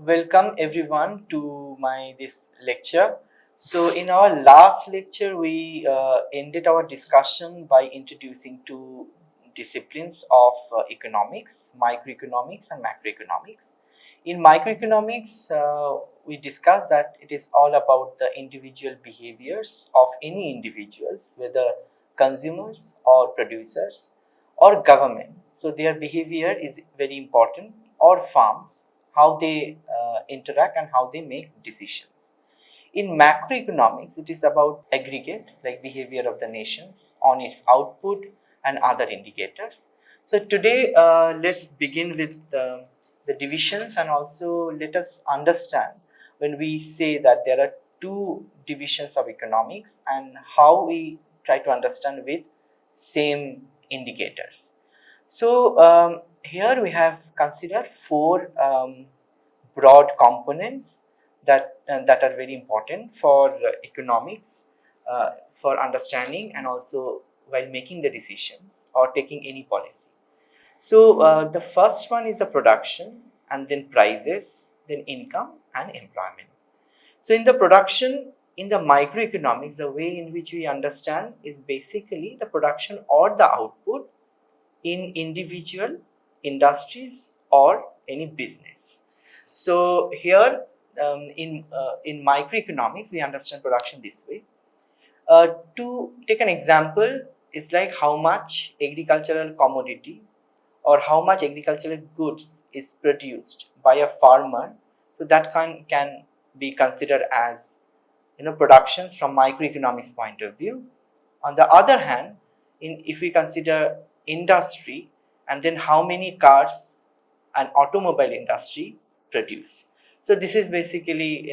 Welcome everyone to this lecture. So in our last lecture, we ended our discussion by introducing two disciplines of economics, microeconomics and macroeconomics. In microeconomics, we discussed that it is all about the individual behaviors of any individuals, whether consumers or producers or government. So their behavior is very important, or farms, how they interact and how they make decisions. In macroeconomics, it is about aggregate, like behavior of the nations on its output and other indicators. So today, let's begin with the divisions, and also let us understand when we say that there are two divisions of economics and how we try to understand with same indicators. So here we have considered four broad components that are very important for economics, for understanding and also while making the decisions or taking any policy. So the first one is the production, and then prices, then income and employment. So in the production, in the microeconomics, the way in which we understand is basically the production or the output in individual industries or any business. So here in microeconomics, we understand production this way. To take an example, is like how much agricultural commodity or how much agricultural goods is produced by a farmer. So that can be considered as productions from microeconomics point of view. On the other hand, if we consider industry, and then how many cars an automobile industry produce. So this is basically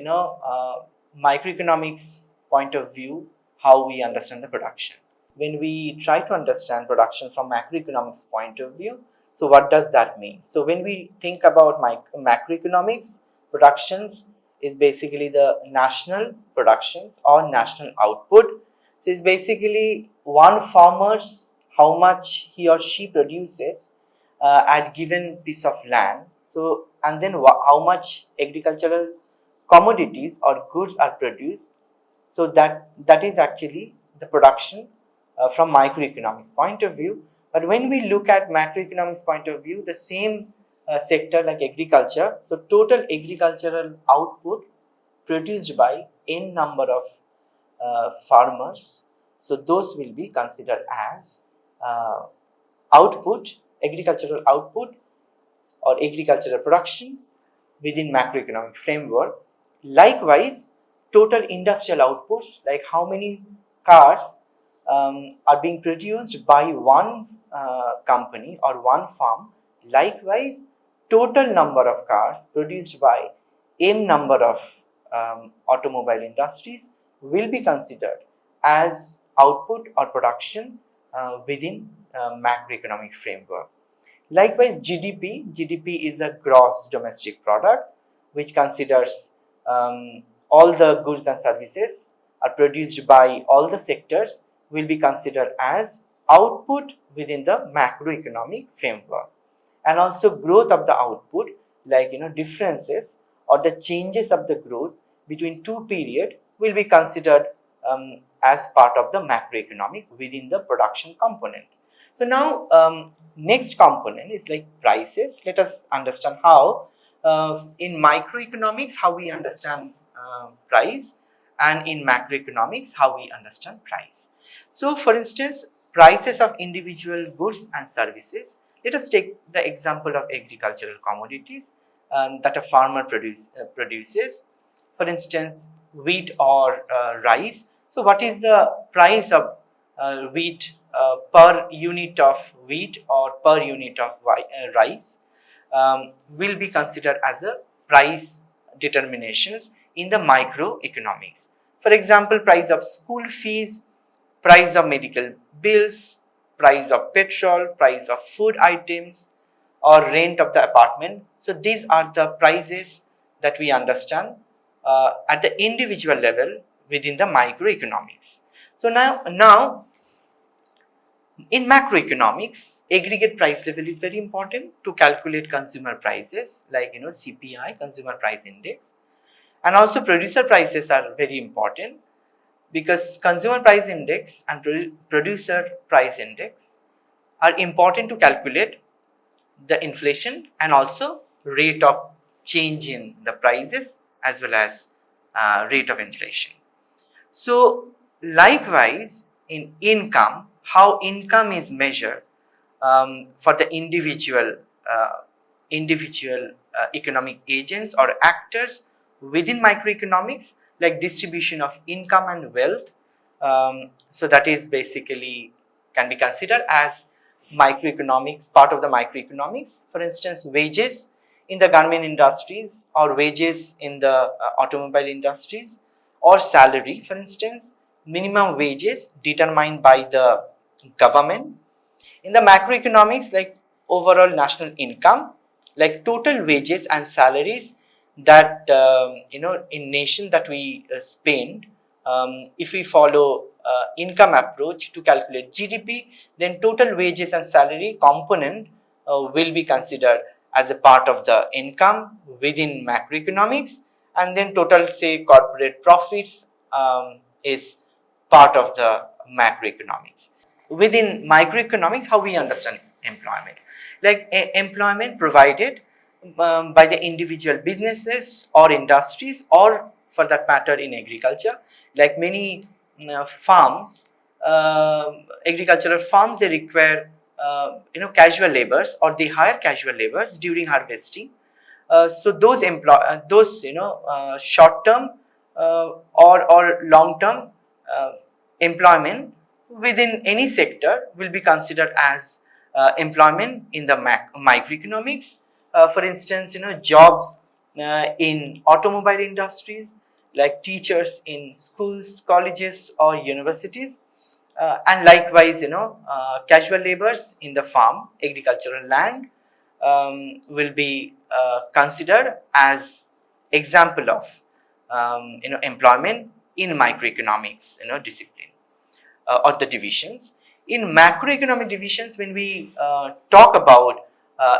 microeconomics point of view, how we understand the production. When we try to understand production from macroeconomics point of view, so what does that mean? So when we think about macroeconomics, productions is basically the national productions or national output. So it's basically one farmer's how much he or she produces at given piece of land. So and then how much agricultural commodities or goods are produced. So that is actually the production from microeconomics point of view. But when we look at macroeconomics point of view, the same sector like agriculture, so total agricultural output produced by n number of farmers, so those will be considered as output, agricultural output or agricultural production within macroeconomic framework. Likewise, total industrial outputs, like how many cars are being produced by one company or one farm. Likewise, total number of cars produced by m number of automobile industries will be considered as output or production within macroeconomic framework. Likewise, GDP is a gross domestic product, which considers all the goods and services are produced by all the sectors will be considered as output within the macroeconomic framework. And also growth of the output, like differences or the changes of the growth between two periods will be considered as part of the macroeconomic within the production component. So now next component is like prices. Let us understand how in microeconomics how we understand price, and in macroeconomics how we understand price. So for instance, prices of individual goods and services. Let us take the example of agricultural commodities that a farmer produces. For instance, wheat or rice. So what is the price of wheat per unit of wheat or per unit of rice will be considered as a price determinations in the microeconomics. For example, price of school fees, price of medical bills, price of petrol, price of food items, or rent of the apartment. So these are the prices that we understand at the individual level within the microeconomics. So now In macroeconomics, aggregate price level is very important to calculate consumer prices, like CPI, consumer price index, and also producer prices are very important because consumer price index and producer price index are important to calculate the inflation and also rate of change in the prices as well as rate of inflation. So likewise in income, how income is measured for the individual economic agents or actors within microeconomics, like distribution of income and wealth. So that is basically can be considered as microeconomics, part of the microeconomics. For instance, wages in the garment industries or wages in the automobile industries, or salary, for instance, minimum wages determined by the government. In the macroeconomics, like overall national income, like total wages and salaries that in nation that we spend. If we follow income approach to calculate GDP, then total wages and salary component will be considered as a part of the income within macroeconomics, and then total say corporate profits is part of the macroeconomics. Within microeconomics, how we understand employment, like employment provided by the individual businesses or industries, or for that matter in agriculture, like many farms, agricultural farms, they require casual laborers, or they hire casual laborers during harvesting. So those short term or long term employment within any sector will be considered as employment in the microeconomics. For instance, jobs in automobile industries, like teachers in schools, colleges, or universities, and likewise, casual laborers in the farm, agricultural land, will be considered as example of employment in microeconomics discipline or the divisions. In macroeconomic divisions, when we talk about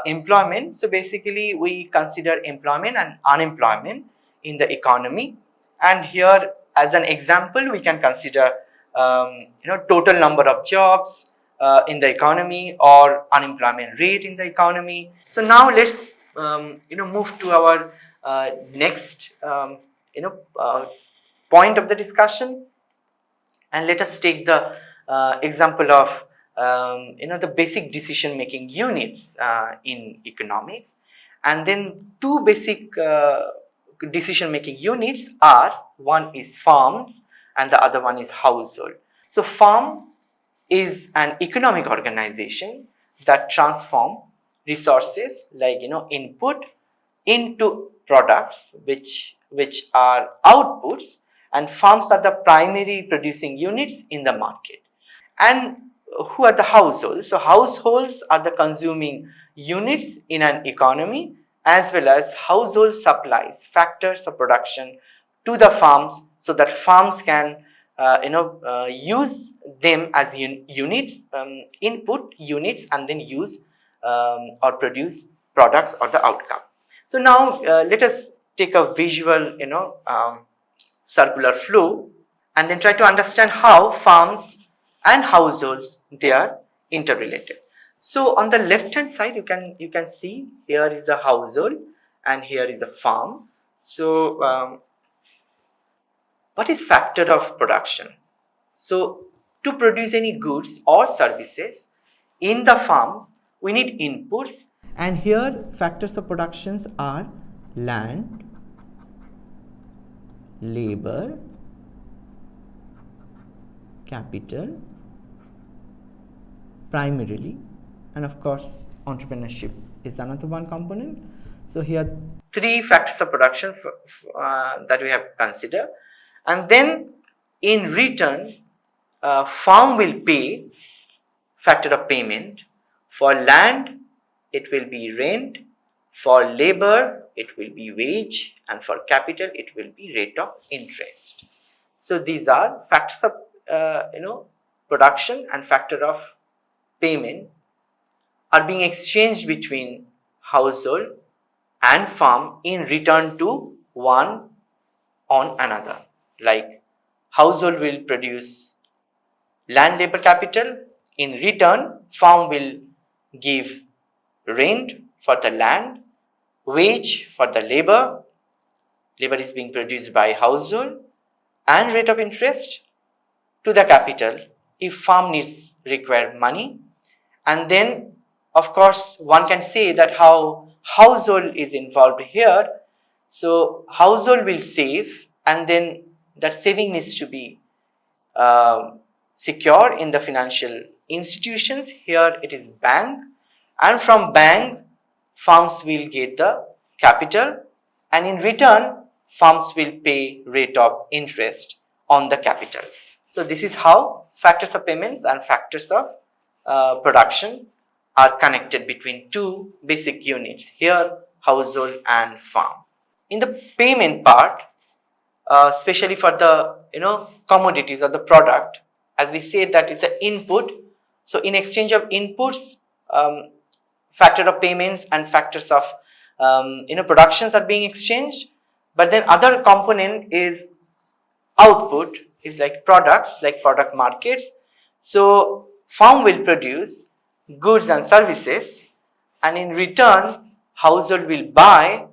employment, so basically we consider employment and unemployment in the economy, and here as an example we can consider total number of jobs in the economy or unemployment rate in the economy. So now let's move to our next point of the discussion, and let us take the example of the basic decision making units in economics. And then two basic decision making units are, one is farms and the other one is household. So farm is an economic organization that transform resources like input into products which are outputs, and farms are the primary producing units in the market. And who are the households? So households are the consuming units in an economy, as well as household supplies factors of production to the farms, so that farms can use them as units, input units, and then use or produce products or the outcome. So now let us take a visual circular flow, and then try to understand how farms and households, they are interrelated. So on the left hand side, you can see here is a household and here is a farm. So what is factor of production? So to produce any goods or services in the farms, we need inputs, and here factors of productions are land, labor, capital primarily, and of course entrepreneurship is another one component. So here three factors of production that we have considered, and then in return farm will pay factor of payment. For land it will be rent, for labor it will be wage, and for capital it will be rate of interest. So these are factors of production and factor of payment are being exchanged between household and farm in return to one on another. Like household will produce land labor capital, in return farm will give rent for the land, wage for the labor is being produced by household, and rate of interest to the capital if farm needs require money. And then of course one can say that how household is involved here. So household will save, and then that saving needs to be secure in the financial institutions. Here it is bank, and from bank farms will get the capital, and in return farms will pay rate of interest on the capital. So this is how factors of payments and factors of production are connected between two basic units, here household and farm. In the payment part, especially for the commodities or the product, as we say that is an input. So in exchange of inputs, factor of payments and factors of productions are being exchanged. But then other component is output, is like products, like product markets. So farm will produce goods and services, and in return household will buy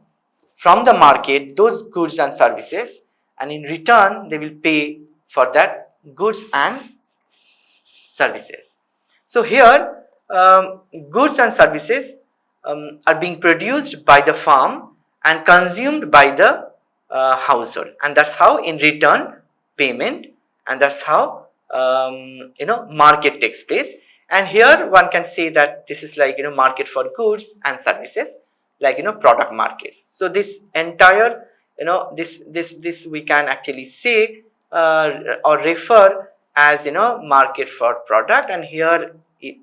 from the market those goods and services, and in return they will pay for that goods and services. So here goods and services are being produced by the farm and consumed by the household, and that's how in return payment, and that's how market takes place. And here one can say that this is like market for goods and services, like product markets. So this entire this we can actually say or refer as market for product, and here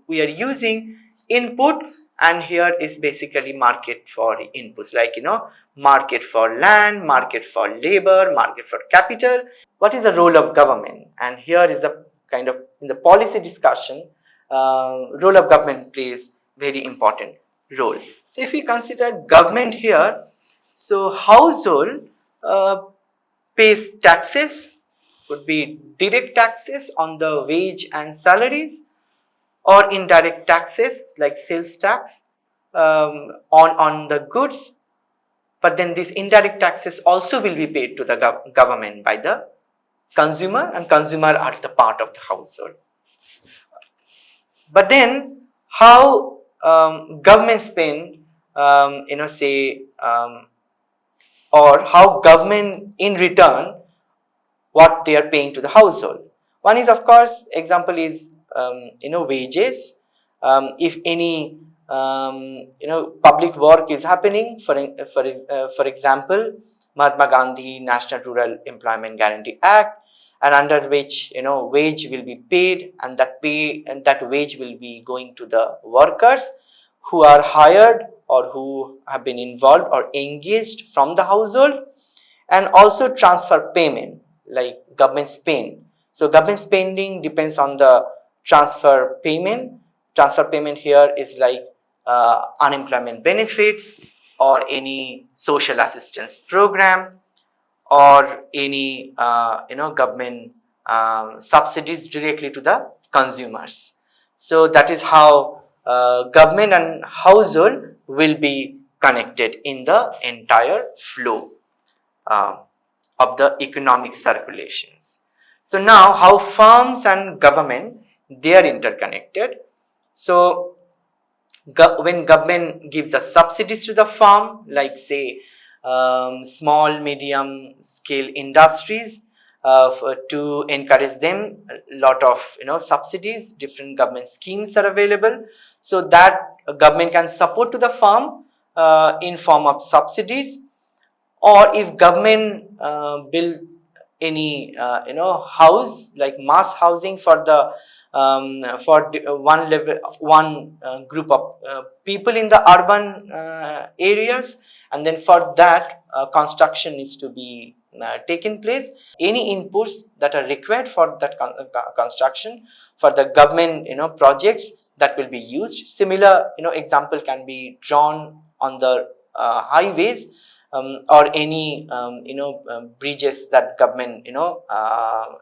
we are using input, and here is basically market for inputs, like market for land, market for labor, market for capital. What is the role of government? And here is a kind of in the policy discussion, role of government plays very important role. So if we consider government here, so household pays taxes, could be direct taxes on the wage and salaries, or indirect taxes like sales tax on the goods. But then these indirect taxes also will be paid to the government by the consumer, and consumer are the part of the household. But then how government spend or how government in return what they are paying to the household. One is of course example is wages. If any public work is happening, for example Mahatma Gandhi National Rural Employment Guarantee Act, and under which wage will be paid, and that wage will be going to the workers who are hired or who have been involved or engaged from the household, and also transfer payment like government spend. So government spending depends on the transfer payment. Transfer payment here is like unemployment benefits or any social assistance program or any government subsidies directly to the consumers. So that is how government and household will be connected in the entire flow of the economic circulations. So now how firms and government, they are interconnected. So when government gives the subsidies to the farm, like say small medium scale industries, to encourage them, a lot of subsidies, different government schemes are available, so that government can support to the farm in form of subsidies. Or if government build any house like mass housing for the one group of people in the urban areas, and then for that construction needs to be taken place. Any inputs that are required for that construction for the government projects that will be used. Similar example can be drawn on the highways or any bridges that government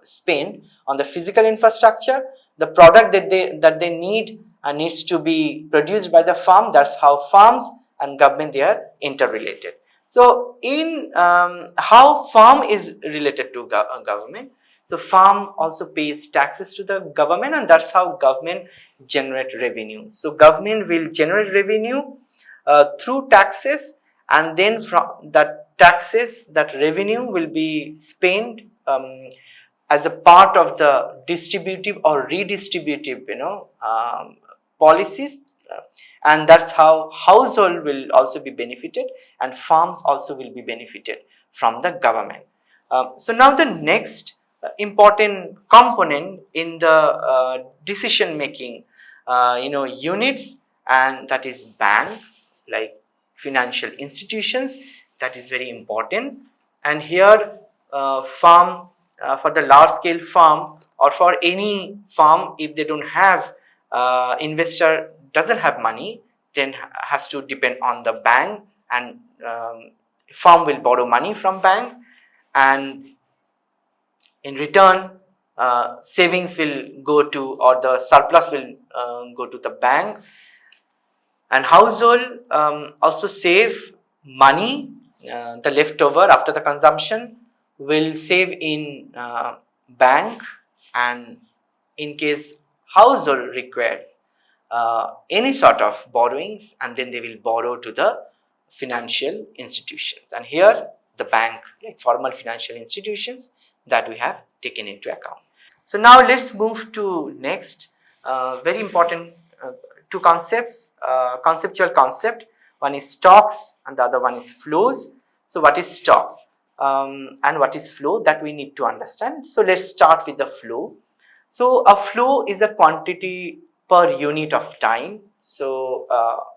spend on the physical infrastructure. The product that they need needs to be produced by the farm. That's how farms and government, they are interrelated. So in how farm is related to government, so farm also pays taxes to the government, and that's how government generate revenue. So government will generate revenue through taxes, and then from that taxes, that revenue will be spent as a part of the distributive or redistributive policies, and that's how household will also be benefited, and farms also will be benefited from the government. So now the next important component in the decision making units, and that is bank, like financial institutions, that is very important. And here farm, for the large scale farm or for any farm, if they don't have investor doesn't have money, then has to depend on the bank, and farm will borrow money from bank, and in return savings will go to, or the surplus will go to the bank. And household also save money, the leftover after the consumption will save in bank, and in case household requires any sort of borrowings, and then they will borrow to the financial institutions, and here the bank, like formal financial institutions, that we have taken into account. So now let's move to next very important two concepts, conceptual concept. One is stocks and the other one is flows. So what is stock and what is flow, that we need to understand. So let's start with the flow. So a flow is a quantity per unit of time. So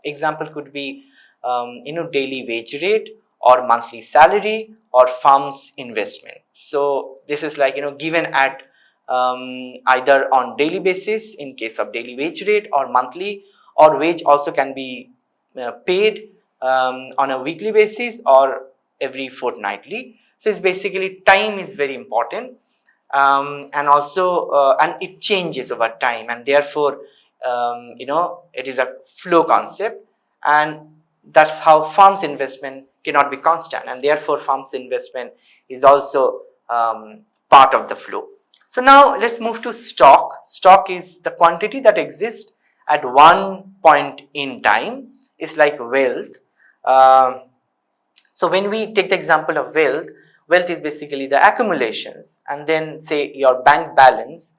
example could be daily wage rate or monthly salary or farm's investment. So this is like given at either on daily basis in case of daily wage rate, or monthly, or wage also can be paid on a weekly basis or every fortnightly. So it's basically time is very important, and also and it changes over time, and therefore it is a flow concept, and that's how farm's investment cannot be constant, and therefore farm's investment is also part of the flow. So now let's move to stock. Stock is the quantity that exists at one point in time. It's like wealth. So when we take the example of wealth, wealth is basically the accumulations, and then say your bank balance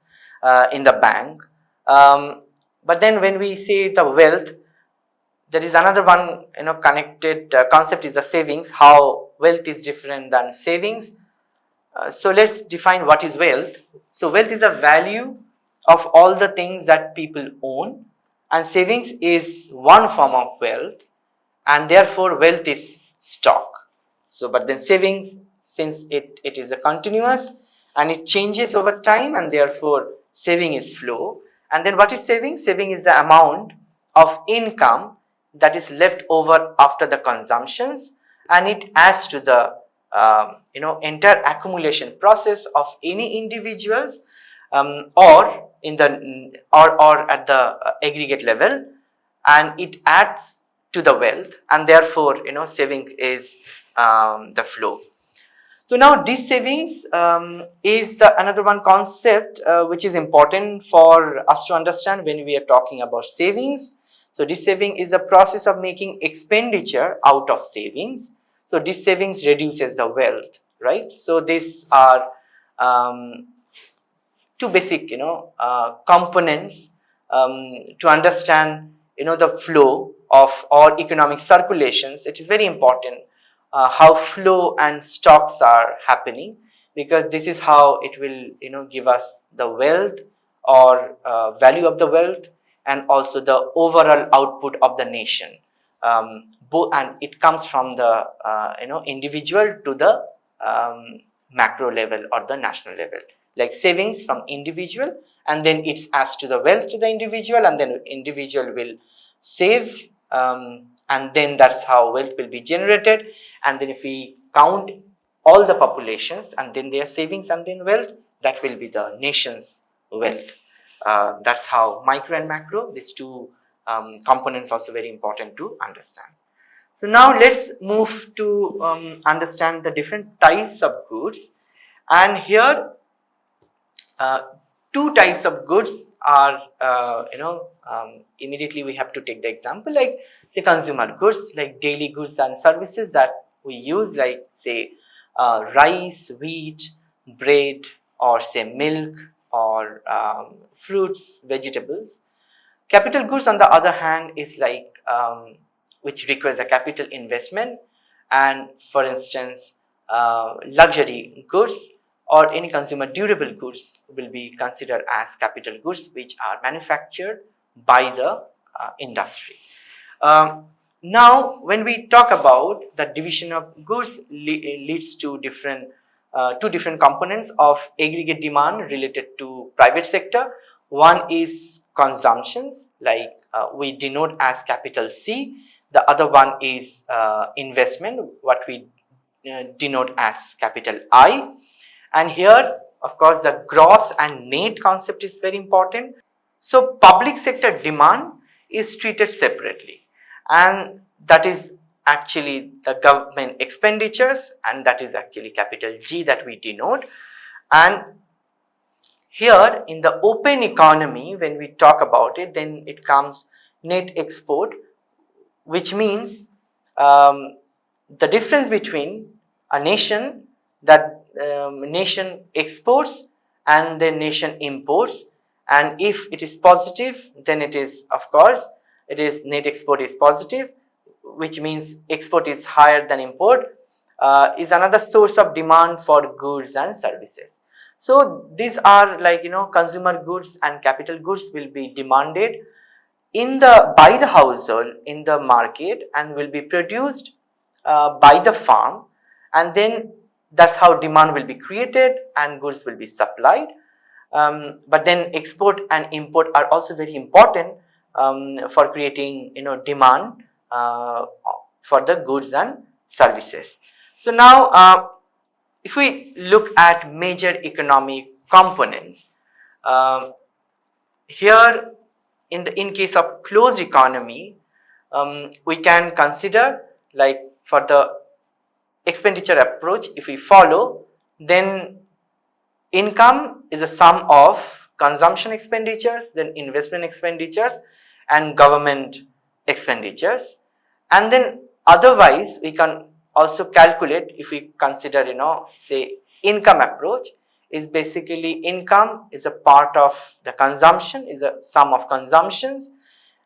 in the bank. But then when we say the wealth, there is another one connected concept is the savings. How wealth is different than savings. So let's define what is wealth. So wealth is a value of all the things that people own, and savings is one form of wealth, and therefore wealth is stock. So but then savings, since it is a continuous and it changes over time, and therefore saving is flow. And then what is saving? Saving is the amount of income that is left over after the consumptions, and it adds to the entire accumulation process of any individuals or in the or at the aggregate level, and it adds to the wealth, and therefore saving is the flow. So now this savings is another one concept which is important for us to understand when we are talking about savings. So this saving is the process of making expenditure out of savings. So this savings reduces the wealth, right? So these are two basic components to understand the flow of all economic circulations. It is very important how flow and stocks are happening, because this is how it will give us the wealth or value of the wealth, and also the overall output of the nation. Both, and it comes from the individual to the macro level or the national level. like savings from individual, and then it's as to the wealth to the individual, and then individual will save, and then that's how wealth will be generated. And then if we count all the populations and then their savings and then wealth, that will be the nation's wealth. That's how micro and macro, these two components, also very important to understand. So now let's move to understand the different types of goods. And here two types of goods are, immediately we have to take the example, like say consumer goods, like daily goods and services that we use, like say rice, wheat, bread, or say milk, or fruits, vegetables. Capital goods, on the other hand, is like which requires a capital investment, and for instance luxury goods or any consumer durable goods will be considered as capital goods, which are manufactured by the industry. Now when we talk about the division of goods, leads to two different components of aggregate demand related to private sector. One is consumptions, like we denote as capital C. The other one is investment, what we denote as capital I. And here, of course, the gross and net concept is very important. So public sector demand is treated separately, and that is actually the government expenditures, and that is actually capital G that we denote. And here in the open economy, when we talk about it, then it comes net export, which means the difference between a nation, that nation exports and the nation imports, and if it is positive, then it is, of course, it is net export is positive, which means export is higher than import, is another source of demand for goods and services. So these are like, consumer goods and capital goods will be demanded by the household in the market and will be produced by the farm, and then that's how demand will be created and goods will be supplied. But then export and import are also very important for creating demand for the goods and services. So now if we look at major economic components, here in case of closed economy, we can consider, like for the expenditure approach, if we follow, then income is a sum of consumption expenditures, then investment expenditures, and government expenditures. And then otherwise we can also calculate, if we consider say income approach, is basically income is a part of the consumption, is a sum of consumptions,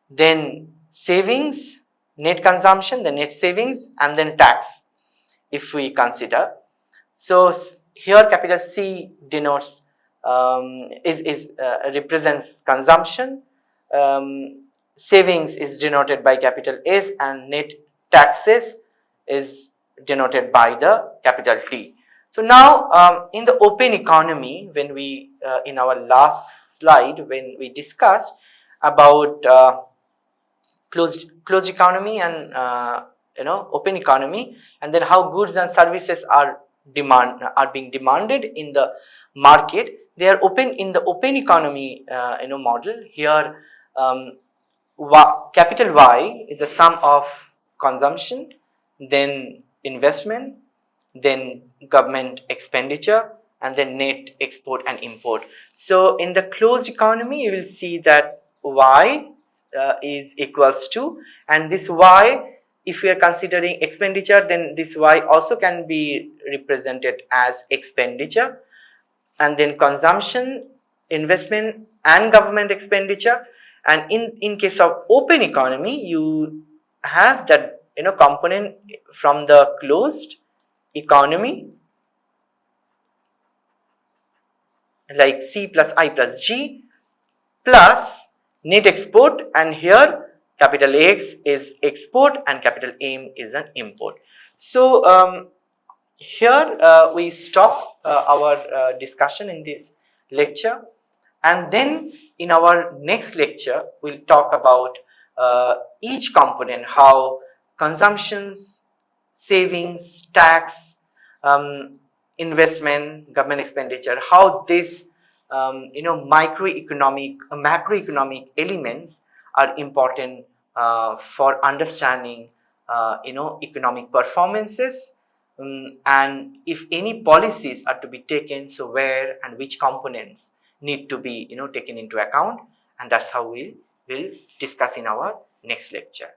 then savings, net consumption, the net savings, and then tax, if we consider. So here capital C denotes represents consumption, savings is denoted by capital S, and net taxes is denoted by the capital T. So now in the open economy, when we in our last slide, when we discussed about closed economy and open economy, and then how goods and services are being demanded in the market, they are open in the open economy model. Here capital Y is a sum of consumption, then investment, then government expenditure, and then net export and import. So in the closed economy, you will see that Y is equals to, and this Y, if we are considering expenditure, then this Y also can be represented as expenditure, and then consumption, investment, and government expenditure. And in case of open economy, you have that component from the closed economy, like C plus I plus G, plus net export, and here capital X is export and capital M is an import. So here we stop our discussion in this lecture. And then in our next lecture, we'll talk about each component, how consumptions, savings, tax, investment, government expenditure, how this macroeconomic elements are important for understanding economic performances, and if any policies are to be taken, so where and which components need to be taken into account. And that's how we'll discuss in our next lecture.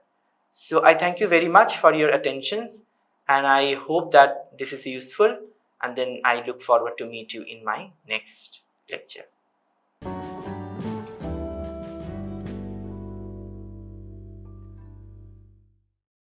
So I thank you very much for your attentions, and I hope that this is useful, and then I look forward to meet you in my next lecture.